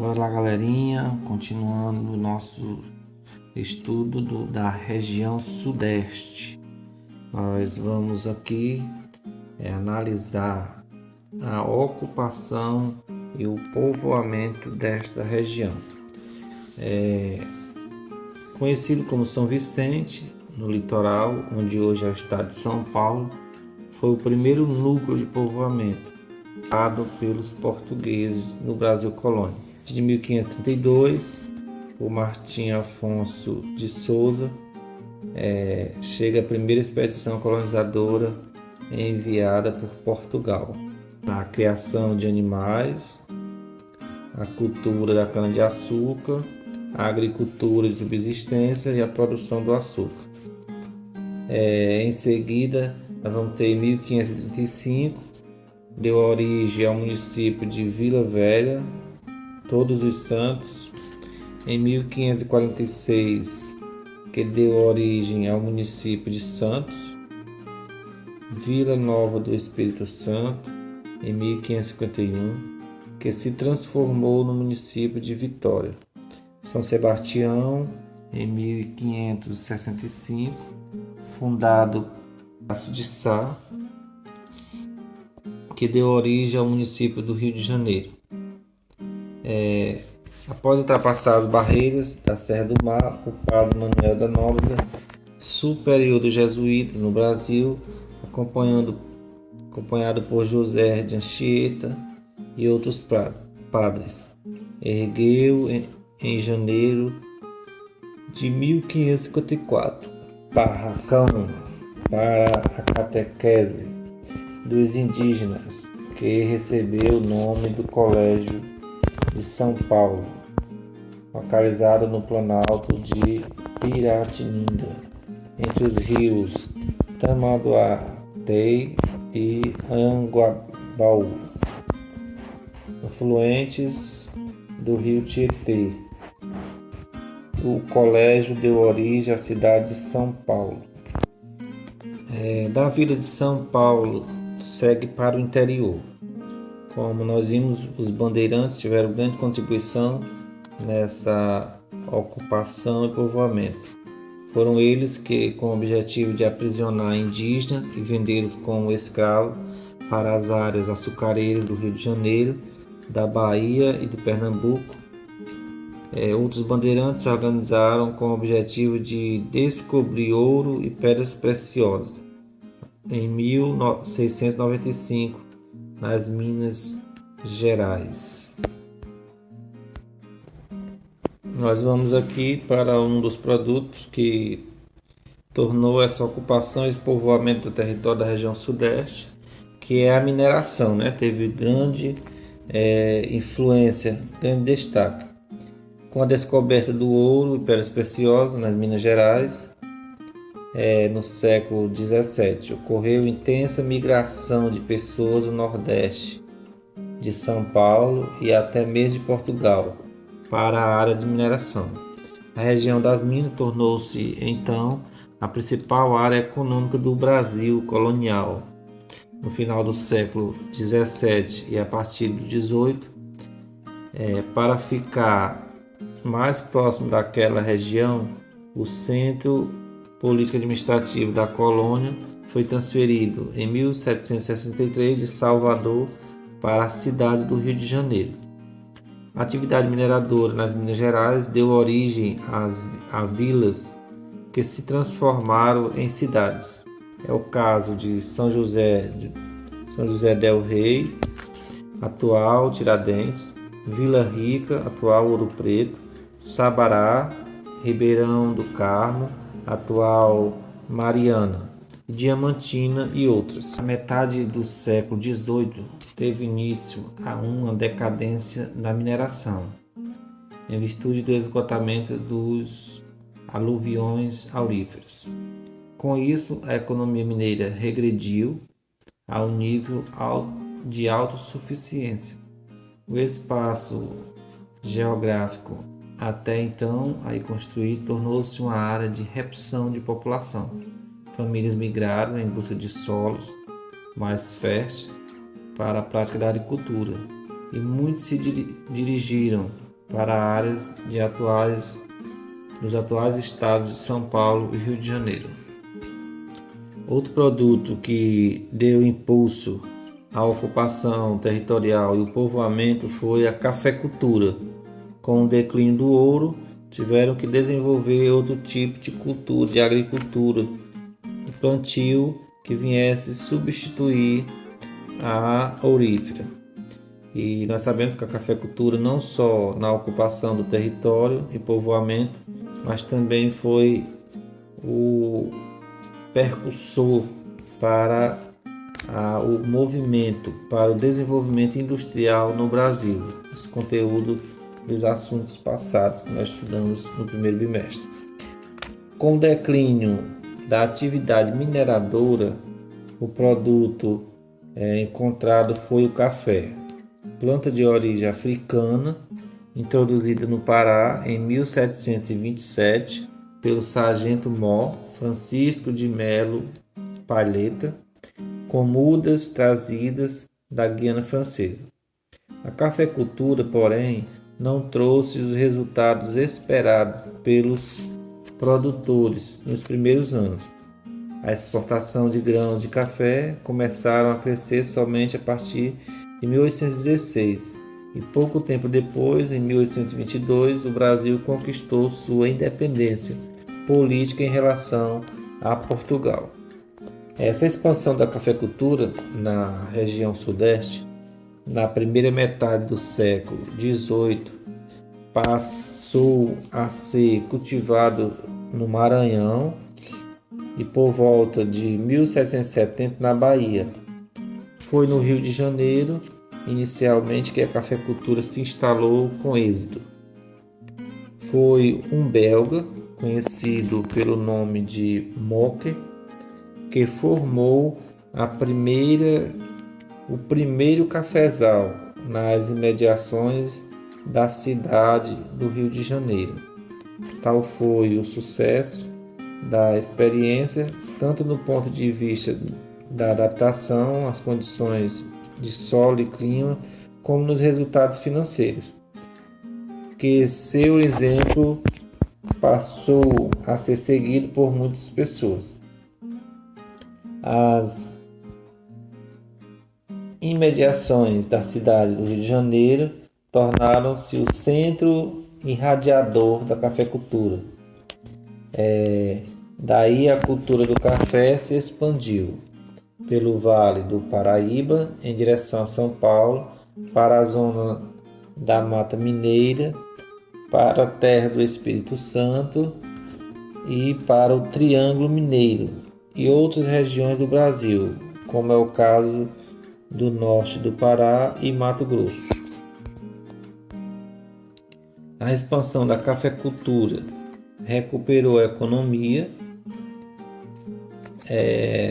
Bora lá, galerinha, continuando o nosso estudo da região sudeste. Nós vamos aqui analisar a ocupação e o povoamento desta região. Conhecido como São Vicente, no litoral, onde hoje é o estado de São Paulo, foi o primeiro núcleo de povoamento dado pelos portugueses no Brasil colônia. De 1532, por Martim Afonso de Souza, chega a primeira expedição colonizadora enviada por Portugal. A criação de animais, a cultura da cana-de-açúcar, a agricultura de subsistência e a produção do açúcar. Em seguida, nós vamos ter em 1535, deu origem ao município de Vila Velha, Todos os Santos. Em 1546, que deu origem ao município de Santos, Vila Nova do Espírito Santo. Em 1551, que se transformou no município de Vitória. São Sebastião, em 1565, fundado Paço de Sá, que deu origem ao município do Rio de Janeiro. Após ultrapassar as barreiras da Serra do Mar, o padre Manuel da Nóbrega, superior dos jesuítas no Brasil, acompanhado por José de Anchieta e outros padres, ergueu em janeiro de 1554 barracão para a catequese dos indígenas, que recebeu o nome do Colégio de São Paulo, localizado no Planalto de Piratininga, entre os rios Tamanduateí e Anguabaú, afluentes do rio Tietê. O colégio deu origem à cidade de São Paulo. Da vila de São Paulo segue para o interior. Como nós vimos, os bandeirantes tiveram grande contribuição nessa ocupação e povoamento. Foram eles que, com o objetivo de aprisionar indígenas e vendê-los como escravos para as áreas açucareiras do Rio de Janeiro, da Bahia e do Pernambuco, outros bandeirantes se organizaram com o objetivo de descobrir ouro e pedras preciosas. Em 1695, nas Minas Gerais. Nós vamos aqui para um dos produtos que tornou essa ocupação e esse povoamento do território da região sudeste, que é a mineração, Teve grande influência, grande destaque. Com a descoberta do ouro e pedras preciosas nas Minas Gerais, no século XVII, ocorreu intensa migração de pessoas do Nordeste, de São Paulo e até mesmo de Portugal, para a área de mineração. A região das Minas tornou-se, então, a principal área econômica do Brasil colonial. No final do século XVII e a partir do XVIII, para ficar mais próximo daquela região, o centro político-administrativo da colônia foi transferido em 1763 de Salvador para a cidade do Rio de Janeiro. A atividade mineradora nas Minas Gerais deu origem a vilas que se transformaram em cidades. É o caso de São José del Rei, atual Tiradentes, Vila Rica, atual Ouro Preto, Sabará, Ribeirão do Carmo, atual Mariana, Diamantina e outras. A metade do século XVIII teve início a uma decadência da mineração, em virtude do esgotamento dos aluviões auríferos. Com isso, a economia mineira regrediu ao nível de autossuficiência. O espaço geográfico até então aí construído tornou-se uma área de redução de população. Famílias migraram em busca de solos mais férteis para a prática da agricultura e muitos se dirigiram para áreas dos atuais estados de São Paulo e Rio de Janeiro. Outro produto que deu impulso à ocupação territorial e o povoamento foi a cafeicultura. Com o declínio do ouro, tiveram que desenvolver outro tipo de cultura, de agricultura, de plantio que viesse substituir a aurífera. E nós sabemos que a cafeicultura não só na ocupação do território e povoamento, mas também foi o percussor para o movimento para o desenvolvimento industrial no Brasil. Esse conteúdo dos assuntos passados que nós estudamos no primeiro bimestre. Com o declínio da atividade mineradora, o produto encontrado foi o café, planta de origem africana, introduzida no Pará em 1727 pelo sargento-mor Francisco de Melo Palheta, com mudas trazidas da Guiana Francesa. A cafeicultura, porém, não trouxe os resultados esperados pelos produtores nos primeiros anos. A exportação de grãos de café começaram a crescer somente a partir de 1816 e pouco tempo depois, em 1822, o Brasil conquistou sua independência política em relação a Portugal. Essa expansão da cafeicultura na região sudeste, na primeira metade do século XVIII, passou a ser cultivado no Maranhão e por volta de 1770 na Bahia. Foi no Rio de Janeiro, inicialmente, que a cafeicultura se instalou com êxito. Foi um belga, conhecido pelo nome de Mocker, que formou o primeiro cafezal nas imediações da cidade do Rio de Janeiro. Tal foi o sucesso da experiência, tanto do ponto de vista da adaptação às condições de solo e clima, como nos resultados financeiros, que seu exemplo passou a ser seguido por muitas pessoas. As imediações da cidade do Rio de Janeiro tornaram-se o centro irradiador da cafeicultura. Daí a cultura do café se expandiu pelo Vale do Paraíba em direção a São Paulo, para a zona da Mata Mineira, para a terra do Espírito Santo e para o Triângulo Mineiro e outras regiões do Brasil, como é o caso do norte do Pará e Mato Grosso. A expansão da cafeicultura recuperou a economia,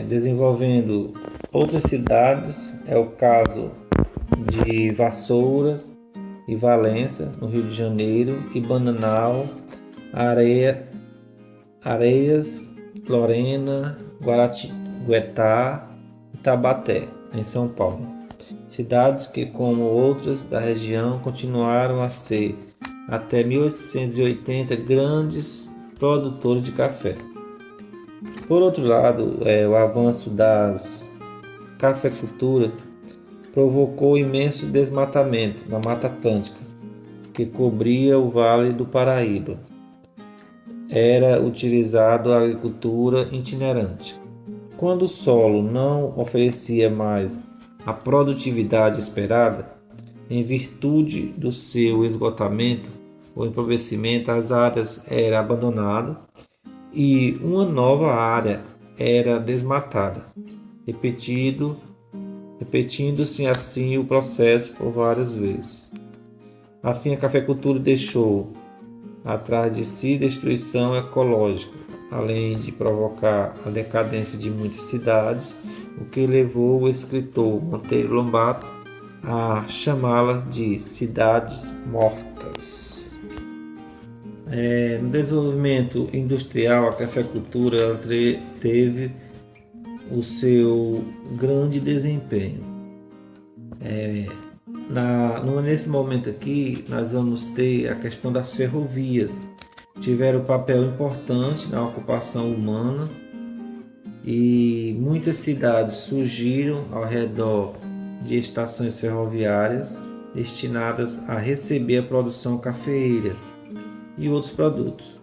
desenvolvendo outras cidades, é o caso de Vassouras e Valença, no Rio de Janeiro, e Bananal, Areias, Lorena, Guetá e Taubaté, em São Paulo. Cidades que, como outras da região, continuaram a ser, até 1880, grandes produtores de café. Por outro lado, o avanço das cafeicultura provocou imenso desmatamento na Mata Atlântica, que cobria o Vale do Paraíba. Era utilizado a agricultura itinerante. Quando o solo não oferecia mais a produtividade esperada, em virtude do seu esgotamento ou empobrecimento, as áreas eram abandonadas e uma nova área era desmatada, repetindo-se assim o processo por várias vezes. Assim, a cafeicultura deixou atrás de si destruição ecológica, além de provocar a decadência de muitas cidades, o que levou o escritor Monteiro Lobato a chamá-las de cidades mortas. No desenvolvimento industrial, a cafeicultura teve o seu grande desempenho. Nesse momento aqui, nós vamos ter a questão das ferrovias. Tiveram um papel importante na ocupação humana e muitas cidades surgiram ao redor de estações ferroviárias destinadas a receber a produção cafeeira e outros produtos.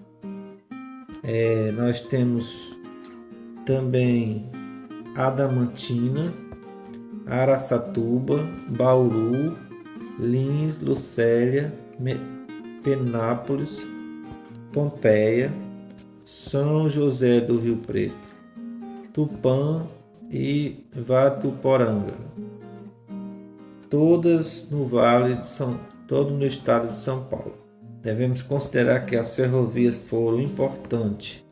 Nós temos também Adamantina, Araçatuba, Bauru, Lins, Lucélia, Penápolis, Pompeia, São José do Rio Preto, Tupã e Vatuporanga, todas no todo no estado de São Paulo. Devemos considerar que as ferrovias foram importantes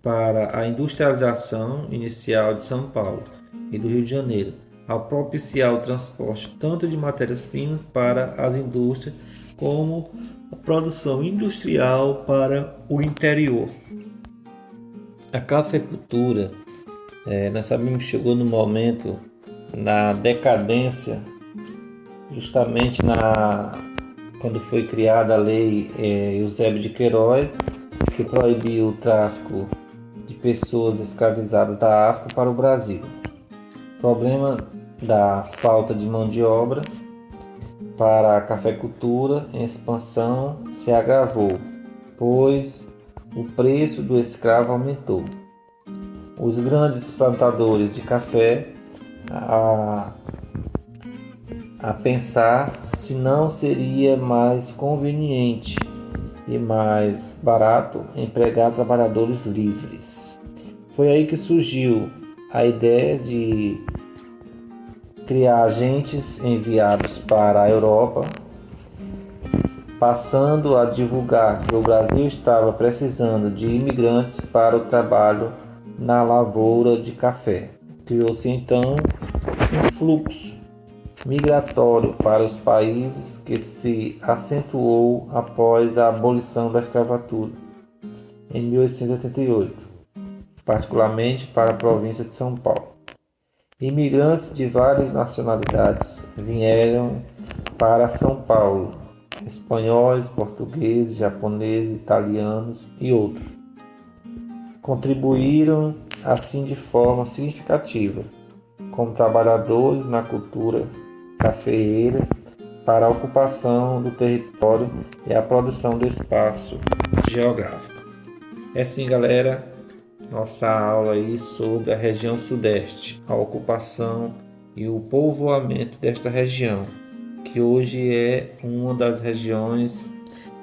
para a industrialização inicial de São Paulo e do Rio de Janeiro, ao propiciar o transporte tanto de matérias-primas para as indústrias como a produção industrial para o interior. A cafeicultura, nós sabemos que chegou no momento na decadência, justamente quando foi criada a lei Eusébio de Queiroz, que proibiu o tráfico de pessoas escravizadas da África para o Brasil. O problema da falta de mão de obra para a cafeicultura em expansão se agravou, pois o preço do escravo aumentou. Os grandes plantadores de café a pensar se não seria mais conveniente e mais barato empregar trabalhadores livres. Foi aí que surgiu a ideia de criar agentes enviados para a Europa, passando a divulgar que o Brasil estava precisando de imigrantes para o trabalho na lavoura de café. Criou-se então um fluxo migratório para os países que se acentuou após a abolição da escravatura em 1888, particularmente para a província de São Paulo. Imigrantes de várias nacionalidades vieram para São Paulo, espanhóis, portugueses, japoneses, italianos e outros. Contribuíram assim de forma significativa como trabalhadores na cultura cafeeira para a ocupação do território e a produção do espaço geográfico. É assim, galera, nossa aula aí sobre a região sudeste, a ocupação e o povoamento desta região, que hoje é uma das regiões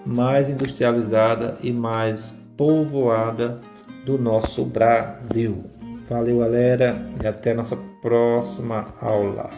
mais industrializada e mais povoada do nosso Brasil. Valeu, galera, e até a nossa próxima aula.